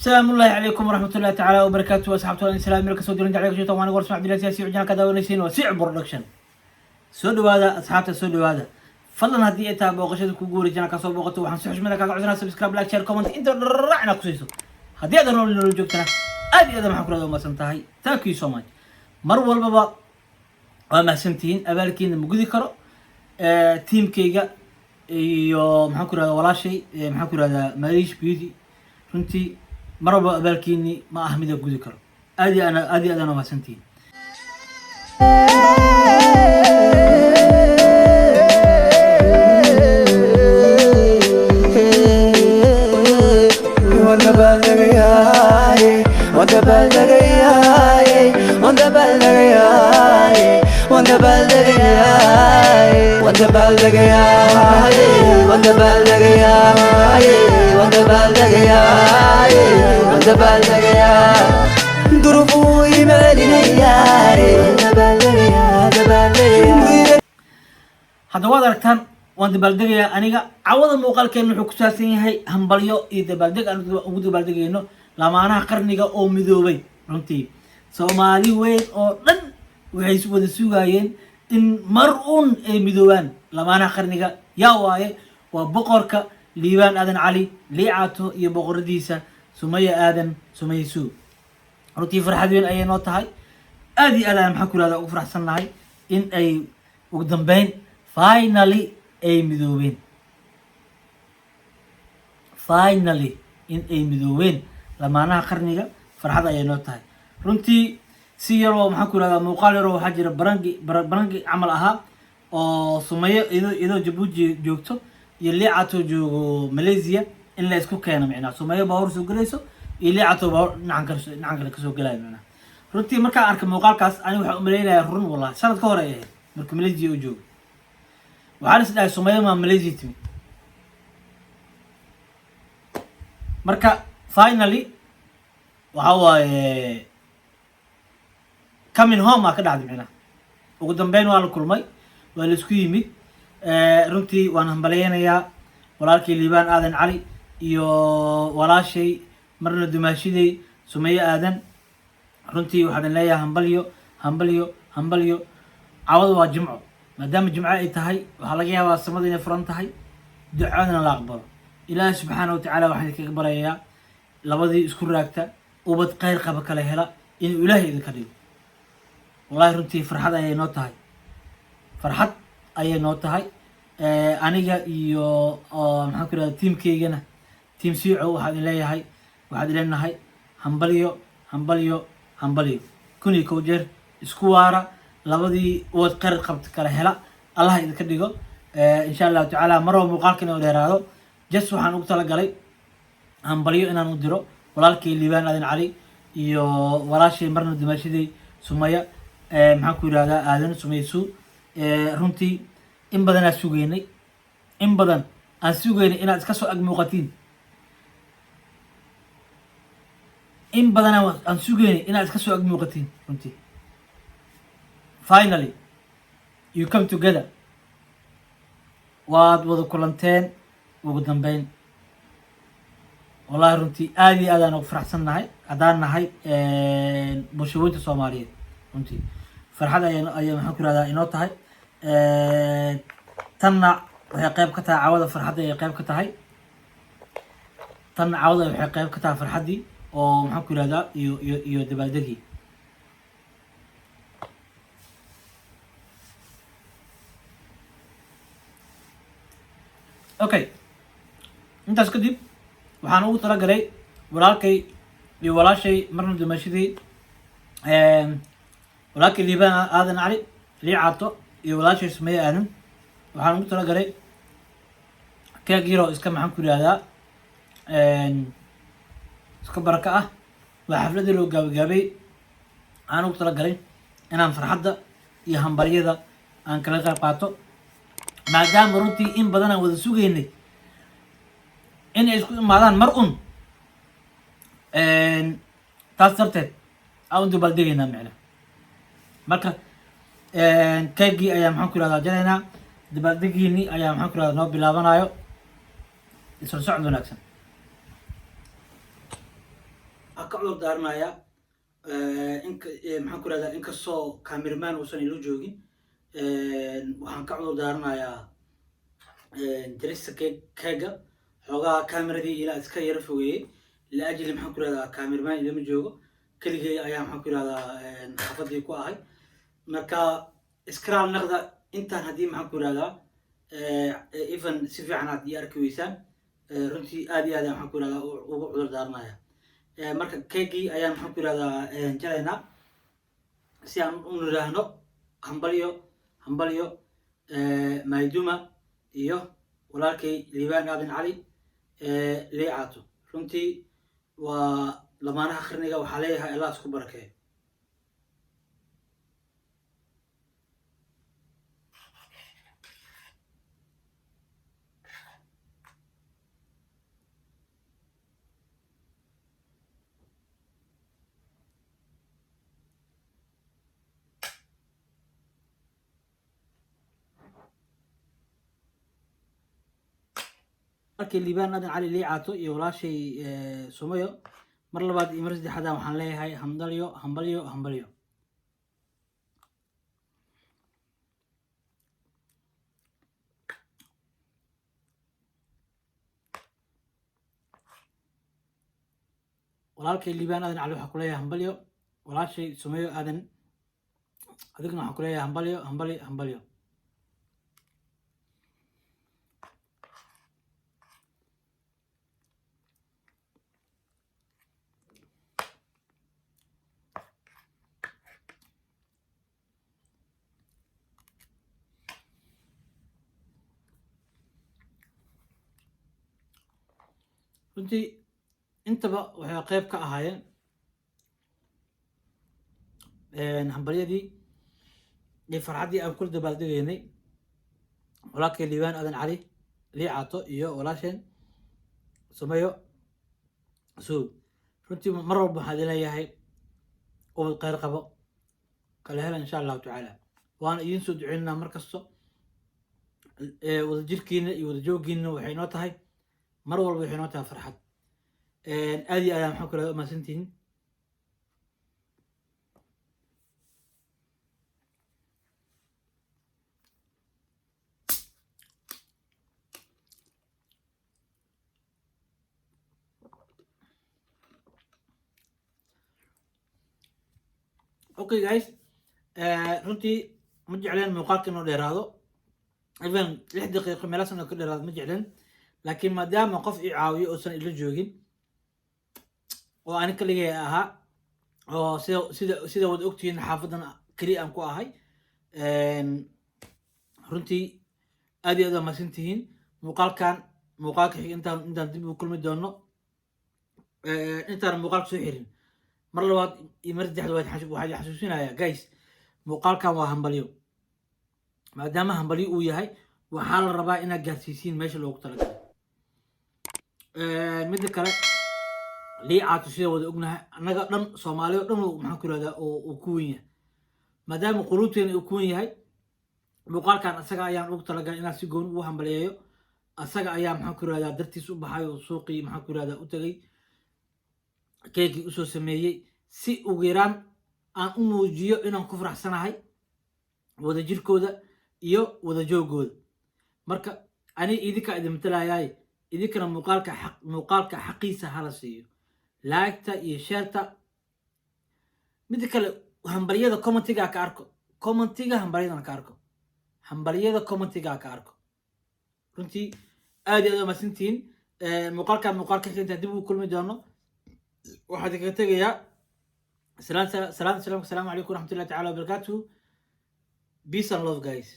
السلام الله عليكم ورحمة الله تعالى وبركاته. أصحابتي السلام عليكم. سودي لنا عليكم شيء طبعا ورسم عبد الله سياسي وجهنا كذا ونسين وسيع برودكشن. سودو هذا أصحابتي سودو هذا. فضلا هدي إتها بوقشة كوجوري جنا كسب بوقته وحنسحش منك على عذرنا سبسكرايب لايك شير كومنت أنت رعنا كويسو. هدي هذا نقول له جوكتنا. هذا ما حكوا لهم مثلا تاعي. Thank you so much. مروا البابا وما سنتين أبالكين مجودي كرو تيم كيجا يوم حكوا هذا ولا شيء حكوا هذا ماريش بيوتي كنتي مرة بالكيني ما أحمد أقول ذكر أدي أنا ما سنتين هذا واضح كان وانت بالدقيقة أنيقا عوض الموقال كأنه حكوساسين هاي همبليو إذا بالدق أنا أود بالدقيقة إنه لما أنا قرنيقا أو مذوبي رنتي سومالي وين أو لن وحيس ودسوقاين إن مرؤون أي مذوبان لما أنا قرنيقا يا واي وبقرك ليبان آدن علي ليعاتو يبقر ديسا سمية آدن سمية سو رنتي فرحة وين أي نوتة هاي أدي أنا محكول هذا أفرح سنة هاي إن أي وقدم بين finally ay midoobeen in ay midoobeen lamaanaha qarniga farxad ayay noo tahay runtii si yaroo maxaan ku radaa muuqaal yaroo waxaa jira barangi camal ahaa oo sumayo idoo Jabuuti joogto iyo Liicato joogo Malaysia in la isku keeno macnaa sumayo baa soo galayso iyo Liicato baa dhinacan kale ka soo galay macnaa runtii markaan arkay muuqaalkaas aniga waxaan u maleynayaa run wallahi sanad ka hor ay ahayd markii Malaysia uu joogo waxaan is dhahay Soomaaliya ma Malaysia timi marka finally waxa waaye coming home ka dhacday macnaa ugu dambeyn waa la kulmay waa la isku yimid runtii waan hambaleynayaa walaalkii Liibaan Aadan Cali iyo walaashay marna dumaashiday Sumaye Aadan runtii waxaan leeyahay hambalyo cawad waa jimco maadaama jimco ay tahay waxa laga yaabaa samada inay furan tahay ducadana la aqbalo ilaahay subxaanahu wa ta'aala waxaan kaga barayaa labadii isku raagta ubad khayr qaba kala hela in ilaahay idinka dhigo wallahi runtii farxad ayay noo tahay aniga iyo maxaan ku radaa teamkeygana team siico waxaan leeyahay waxaad leenahay hambalyo hambalyo hambalyo kun iyo kow jeer isku waara labadii wad qeyr qabta kala hela allah idinka dhigo insha allahu tacaala marwa muuqaalka inuu dheeraado jas waxaan ugu talagalay hambalyo inaan u diro walaalkay liibaan aadan cali iyo walaashay marna dumaashaday sumaya maxaan ku yidhahdaa aadan sumaysu runtii in badan aan sugeynay inaad iska soo ag muuqatiin in badan aan sugeynay inaad iska soo ag muuqatiin runtii finally you come together waad wada kulanteen ugu dambeyn wallahi runtii aad iyo aad aan ugu faraxsannahay haddaan nahay bulshooyinka soomaaliyeed runtii farxad ayaa maxaan ku yihahdaa inoo tahay tanna waxay qayb ka tahay cawada farxadda ayay qayb ka tahay tanna cawada waxay qayb ka tahay farxaddii oo maxaan ku yihahdaa iyo dabaaldegii okay intaas kadib waxaan ugu talagalay walaalkay iyo walaashay marna dumaashadii walaalkay liibaan aadan cali lii caato iyo walaashay sumeeye aadan waxaan ugu talagalay keeg yaro iska maxaan ku yihahdaa iska baraka ah waa xafladii loo gaabagaabay waxaan ugu talagalay inaan farxadda iyo hambalyada aan kala qayb qaato maadaama runtii in badan aan wada sugeynay inay isku imaadaan mar un taas darteed aan u dabaaldegaynaa micna marka keegii ayaa maxaan ku yihahdaa jaraynaa dabaaldegiini ayaa maxaan ku yihahdaa noo bilaabanayo isla socod wanaagsan waxaan ka cudur daaranayaa maxaan ku yihahdaa inkastoo kaamirmaan uusan ilo joogin waxaan ka cudur daaranayaa jarista keega xoogaha kaameradii ilaa iska yaro fogeeyey laajli maxaan ku yihahdaa kaamirmaan ilama joogo keligay ayaa maxaan ku yihahdaa xaafadii ku ahay marka iskaraal naqda intaan haddii maxaan ku yihahdaa even si fiican aad ii arki weysaan runtii aad iyo aad maxaan ku yihahdaa ugu cudur daaranaya marka keegii ayaan maxaan ku yihahdaa jaraynaa si aan u nidhaahno hambalyo mayduma iyo walaalkay liibaan aadan cali lii caato runtii waa lamaanaha qarniga waxaa leeyahay allah isku barakeeyo markii liibaan aadan cali lii caato iyo walaashay sumayo mar labaad iyo mar saddexaadaan waxaan leeyahay hambalyo walaalkay liibaan aadan cali waxaa ku leeyahay hambalyo walaashay sumayo aadan adigna waxaan ku leeyahay hambalyo runtii intaba waxay qayb ka ahaayeen hambalyadii iyo farxaddii aan kula dabaaldegaynay walaalkay liibaan aadan cali lii caato iyo walaasheen sumayo suug runtii mar walba waxaan leeyahay ubad kheyr qabo kala hela insha allahu tacaala waana idiin soo duceynaa mar kasto wada jirkiina iyo wada jooggiina waxay noo tahay mar walba waxay noo tahay farxad aad iyo aad maxaan ku yihahdaa umahadsantihiin okay guys runtii ma jecleen muuqaalka inuu dheeraado even 6 daqiiqo meelaas inuu ka dheeraado ma jecleen laakiin maadaama qof i caawiyo uusan ila joogin oo ani kaligay ahaa oo sida wada ogtihiin xaafadan keliya aan ku ahay runtii aad iyo aad waa mahadsantihiin muuqaalka xig intaan dib u kulmi doono intaan muuqaalka soo xirin mar labaad iyo mar saddexaad waxaan xasuusinayaa guys muuqaalkan waa hambalyo maadaama hambalyo uu yahay waxaa la rabaa inaad gaarsiisiin meesha loogu talagalay midda kale liicaatu sida wada ognahay annaga dhan soomaaliya dhan maxaan ku yirahdaa uu ku wen yahay maadaama quluubteena uu ku wen yahay muuqaalkan asaga ayaan ugu talagalay inaan si gooni ugu hambaliyeeyo asaga ayaa maxaan ku yirahdaa dartiis u baxay oo suuqii maxaan ku yirahdaa u tagay keekii usoo sameeyey si ugu yaraan aan u muujiyo inaan ku faraxsanahay wada jirkooda iyo wada joogooda marka ani idinka idin matalayaay idinkana muuqaalka xaqiisa hala siiyo laagta iyo sheerta mid kale hambalyada commentiga ka arko commentiga hambalyada ka arko hambalyada commentiga ka arko runtii aad iyo aad ma sintiin muuqaalka inta dib u kulmi doono waxaad ka tagayaa salaam alaykum warahmatullahi ta'ala wabarakatuh peace and love guys